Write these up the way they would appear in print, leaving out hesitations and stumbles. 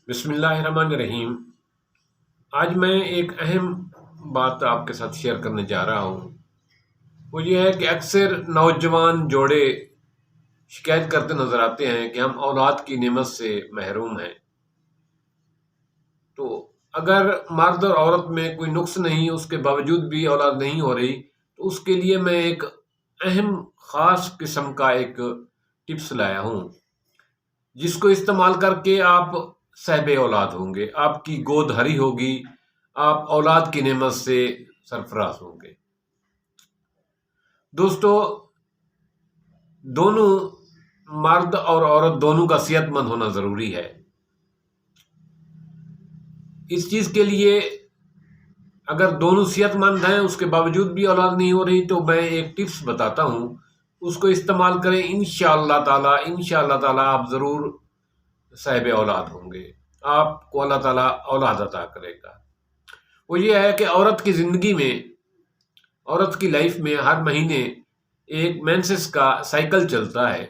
بسم اللہ الرحمن الرحیم۔ آج میں ایک اہم بات آپ کے ساتھ شیئر کرنے جا رہا ہوں۔ وہ یہ ہے کہ اکثر نوجوان جوڑے شکایت کرتے نظر آتے ہیں کہ ہم اولاد کی نعمت سے محروم ہیں۔ تو اگر مرد اور عورت میں کوئی نقص نہیں، اس کے باوجود بھی اولاد نہیں ہو رہی، تو اس کے لیے میں ایک اہم خاص قسم کا ایک ٹپس لایا ہوں، جس کو استعمال کر کے آپ صاحب اولاد ہوں گے، آپ کی گود ہری ہوگی، آپ اولاد کی نعمت سے سرفراز ہوں گے۔ دوستو، دونوں مرد اور عورت دونوں کا صحت مند ہونا ضروری ہے۔ اس چیز کے لیے اگر دونوں صحت مند ہیں، اس کے باوجود بھی اولاد نہیں ہو رہی، تو میں ایک ٹپس بتاتا ہوں، اس کو استعمال کریں، انشاءاللہ تعالی آپ ضرور صاحب اولاد ہوں گے، آپ کو اللہ تعالیٰ اولاد عطا کرے گا۔ وہ یہ ہے کہ عورت کی زندگی میں، عورت کی لائف میں ہر مہینے ایک مینسس کا سائیکل چلتا ہے،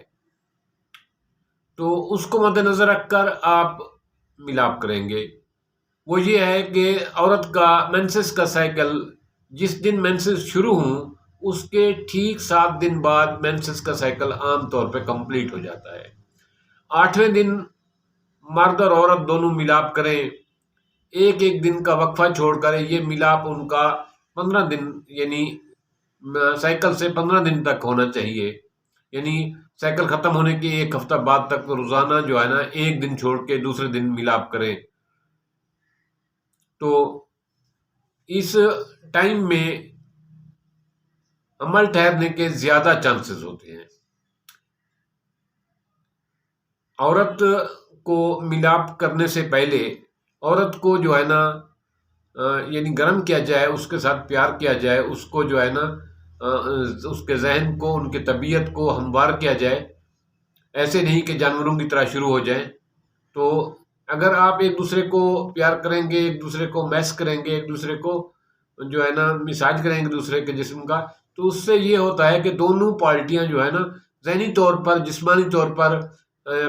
تو اس کو مد نظر رکھ کر آپ ملاپ کریں گے۔ وہ یہ ہے کہ عورت کا مینسس کا سائیکل، جس دن مینسس شروع ہوں اس کے ٹھیک 7 دن بعد مینسس کا سائیکل عام طور پہ کمپلیٹ ہو جاتا ہے۔ 8ویں دن مرد اور عورت دونوں ملاپ کریں، ایک ایک دن کا وقفہ چھوڑ کر یہ ملاپ ان کا 15 دن، یعنی سائیکل سے 15 دن تک ہونا چاہیے، یعنی سائیکل ختم ہونے کے ایک ہفتہ بعد تک روزانہ جو ہے نا ایک دن چھوڑ کے دوسرے دن ملاپ کریں، تو اس ٹائم میں عمل ٹھہرنے کے زیادہ چانسز ہوتے ہیں۔ عورت کو ملاپ کرنے سے پہلے عورت کو جو ہے نا یعنی گرم کیا جائے، اس کے ساتھ پیار کیا جائے، اس کو جو ہے نا اس کے ذہن کو، ان کی طبیعت کو ہموار کیا جائے، ایسے نہیں کہ جانوروں کی طرح شروع ہو جائیں۔ تو اگر آپ ایک دوسرے کو پیار کریں گے، ایک دوسرے کو میس کریں گے، ایک دوسرے کو جو ہے نا مساج کریں گے دوسرے کے جسم کا، تو اس سے یہ ہوتا ہے کہ دونوں پارٹیاں جو ہے نا ذہنی طور پر، جسمانی طور پر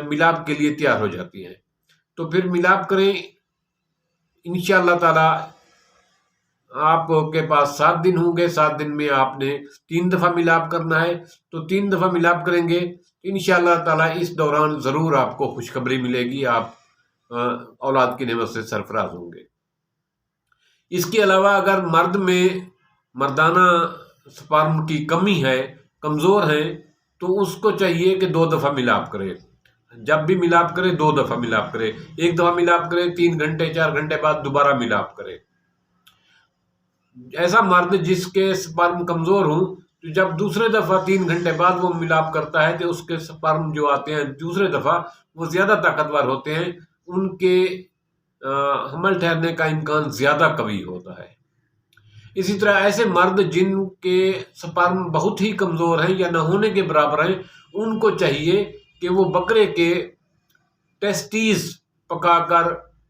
ملاپ کے لیے تیار ہو جاتی ہیں۔ تو پھر ملاپ کریں، انشاءاللہ تعالی آپ کے پاس 7 دن ہوں گے، 7 دن میں آپ نے 3 دفعہ ملاپ کرنا ہے، تو 3 دفعہ ملاپ کریں گے، انشاءاللہ تعالی اس دوران ضرور آپ کو خوشخبری ملے گی، آپ اولاد کی نعمت سے سرفراز ہوں گے۔ اس کے علاوہ اگر مرد میں مردانہ سپرم کی کمی ہے، کمزور ہیں، تو اس کو چاہیے کہ 2 دفعہ ملاپ کرے، جب بھی ملاپ کرے 2 دفعہ ملاپ کرے، ایک دفعہ ملاپ کرے 3 گھنٹے 4 گھنٹے بعد دوبارہ ملاپ کرے۔ ایسا مرد جس کے سپرم کمزور ہوں، تو جب دوسرے دفعہ 3 گھنٹے بعد وہ ملاپ کرتا ہے تو اس کے سپرم جو آتے ہیں دوسرے دفعہ وہ زیادہ طاقتور ہوتے ہیں، ان کے حمل ٹھہرنے کا امکان زیادہ قوی ہوتا ہے۔ اسی طرح ایسے مرد جن کے سپرم بہت ہی کمزور ہیں یا نہ ہونے کے برابر ہیں، ان کو چاہیے کہ وہ بکرے کے ٹیسٹیز پکا کر،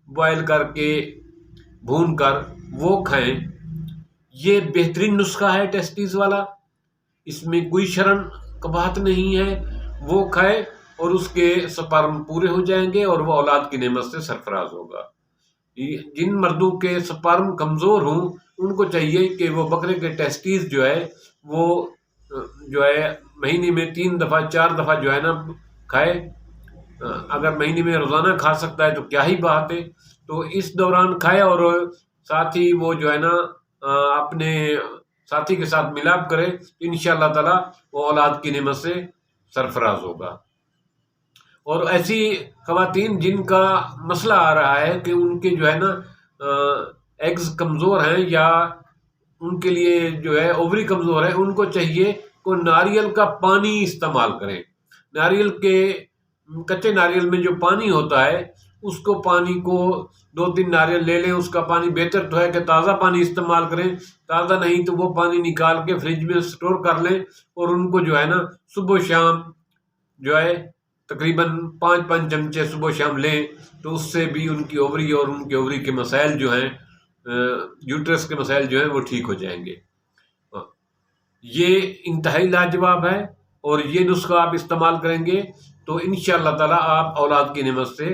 بوائل کر کے، بھون کر وہ کھائیں۔ یہ بہترین نسخہ ہے ٹیسٹیز والا، اس میں کوئی شرم قباحت نہیں ہے، وہ کھائے اور اس کے سپرم پورے ہو جائیں گے اور وہ اولاد کی نعمت سے سرفراز ہوگا۔ جن مردوں کے سپرم کمزور ہوں ان کو چاہیے کہ وہ بکرے کے ٹیسٹیز جو ہے وہ جو ہے مہینے میں 3 دفعہ 4 دفعہ جو ہے نا کھائے۔ اگر مہینے میں روزانہ کھا سکتا ہے تو کیا ہی بات ہے، تو اس دوران کھائے اور ساتھ ہی وہ جو ہے نا اپنے ساتھی کے ساتھ ملاپ کرے، انشاءاللہ تعالی وہ اولاد کی نعمت سے سرفراز ہوگا۔ اور ایسی خواتین جن کا مسئلہ آ رہا ہے کہ ان کے جو ہے نا ایگز کمزور ہیں یا ان کے لیے جو ہے اووری کمزور ہے، ان کو چاہیے کہ ناریل کا پانی استعمال کریں۔ ناریل کے کچے ناریل میں جو پانی ہوتا ہے، اس کو پانی کو 2-3 ناریل لے لیں، اس کا پانی بہتر تو ہے کہ تازہ پانی استعمال کریں، تازہ نہیں تو وہ پانی نکال کے فریج میں سٹور کر لیں اور ان کو جو ہے نا صبح و شام جو ہے تقریباً 5 چمچے صبح و شام لیں، تو اس سے بھی ان کی اووری اور ان کے اووری کے مسائل جو ہیں، یوٹرس کے مسائل جو ہیں وہ ٹھیک ہو جائیں گے۔ یہ انتہائی لاجواب ہے اور یہ نسخہ آپ استعمال کریں گے تو انشاءاللہ تعالی آپ اولاد کی نعمت سے